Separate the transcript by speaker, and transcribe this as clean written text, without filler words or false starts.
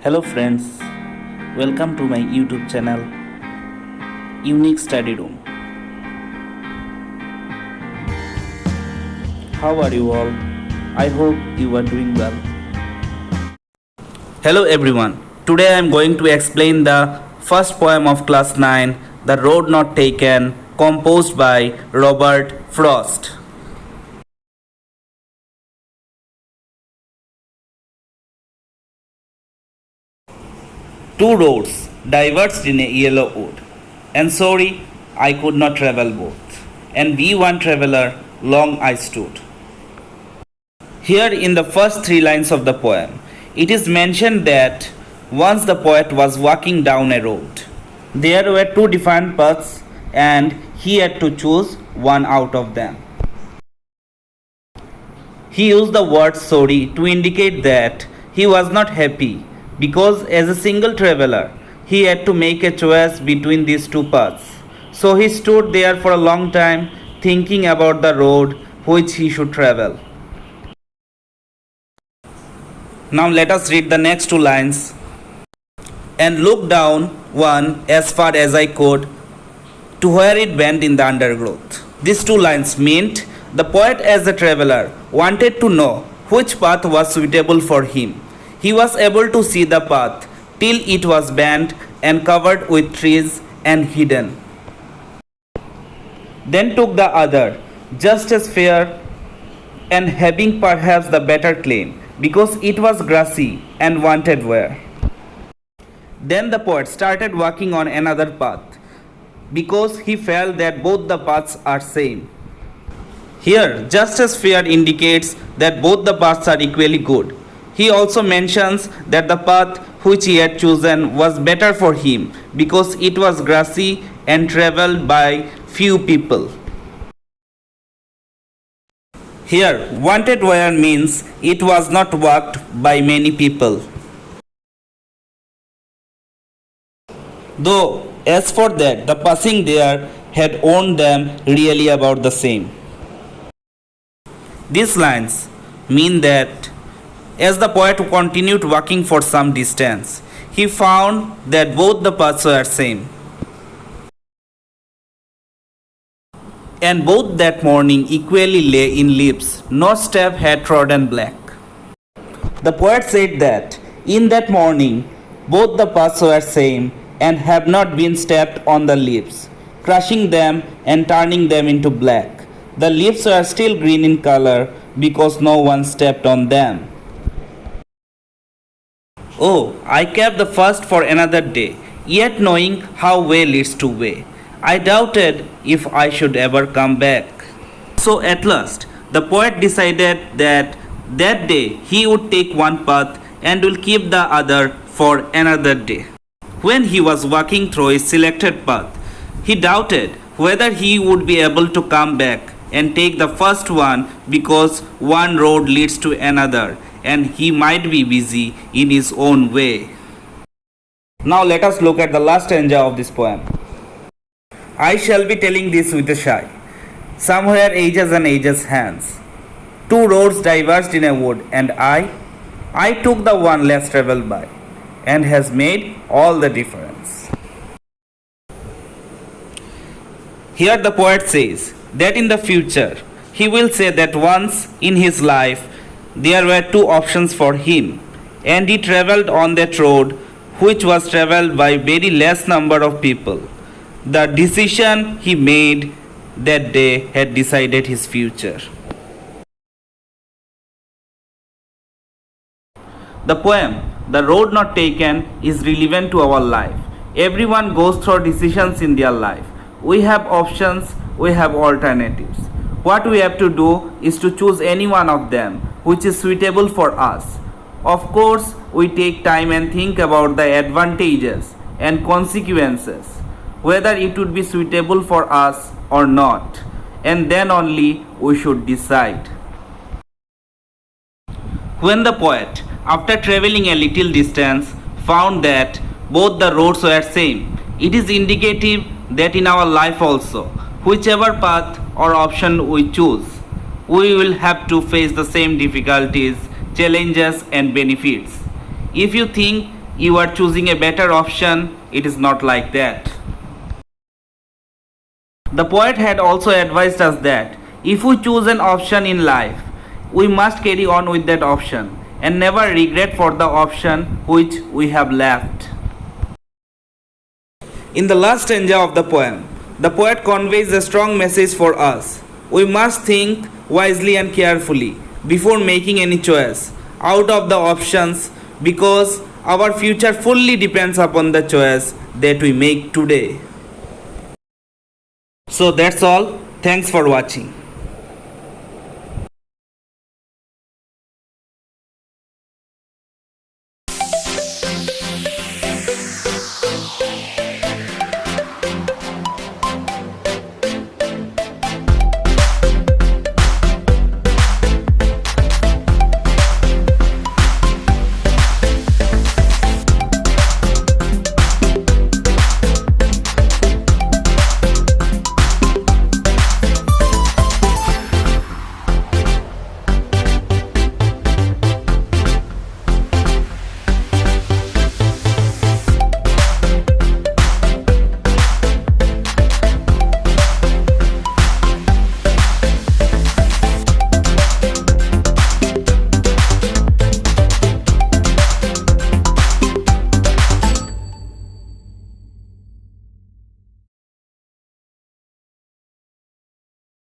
Speaker 1: Hello friends, welcome to my YouTube channel Unique Study Room. How are you all? I hope you are doing well. Hello everyone. Today I am going to explain the first poem of class 9, The Road Not Taken, composed by Robert Frost. Two roads diverged in a yellow wood, and sorry I could not travel both. And we one traveller, long I stood. Here in the first three lines of the poem, it is mentioned that once the poet was walking down a road. There were two different paths, and he had to choose one out of them. He used the word sorry to indicate that he was not happy because as a single traveler he had to make a choice between these two paths. So he stood there for a long time thinking about the road which he should travel. Now let us read the next two lines. And looked down one as far as I could to where it bent in the undergrowth. These two lines meant the poet as a traveler wanted to know which path was suitable for him. He was able to see the path till it was bent and covered with trees and hidden. Then took the other, just as fair and having perhaps the better claim, because it was grassy and wanted wear. Then the poet started walking on another path, because he felt that both the paths are same. Here, just as fair indicates that both the paths are equally good. He also mentions that the path which he had chosen was better for him because it was grassy and traveled by few people. Here, wanted where means it was not walked by many people. Though, as for that, the passing there had owned them really about the same. These lines mean that as the poet continued walking for some distance, he found that both the paths were same. And both that morning equally lay in leaves, no step had trodden black. The poet said that in that morning both the paths were same and have not been stepped on the leaves, crushing them and turning them into black. The leaves were still green in color because no one stepped on them. Oh, I kept the first for another day, yet knowing how way leads to way. I doubted if I should ever come back. So at last, the poet decided that that day he would take one path and will keep the other for another day. When he was walking through his selected path, he doubted whether he would be able to come back and take the first one because one road leads to another and he might be busy in his own way. Now let us look at the last stanza of this poem. I shall be telling this with a sigh. Somewhere ages and ages hence, two roads diverged in a wood, and I took the one less traveled by, and has made all the difference. Here the poet says that in the future he will say that once in his life there were two options for him, and he travelled on that road which was travelled by very less number of people. The decision he made that day had decided his future. The poem, The Road Not Taken, is relevant to our life. Everyone goes through decisions in their life. We have options, we have alternatives. What we have to do is to choose any one of them which is suitable for us. Of course, we take time and think about the advantages and consequences, whether it would be suitable for us or not, and then only we should decide. When the poet, after traveling a little distance, found that both the roads were same, it is indicative that in our life also, whichever path or option we choose, we will have to face the same difficulties, challenges and benefits. If you think you are choosing a better option. It is not like that. The poet had also advised us that if we choose an option in life, we must carry on with that option and never regret for the option which we have left. In the last stanza of the poem, the poet conveys a strong message for us. We must think wisely and carefully before making any choice out of the options, because our future fully depends upon the choice that we make today. So that's all. Thanks for watching.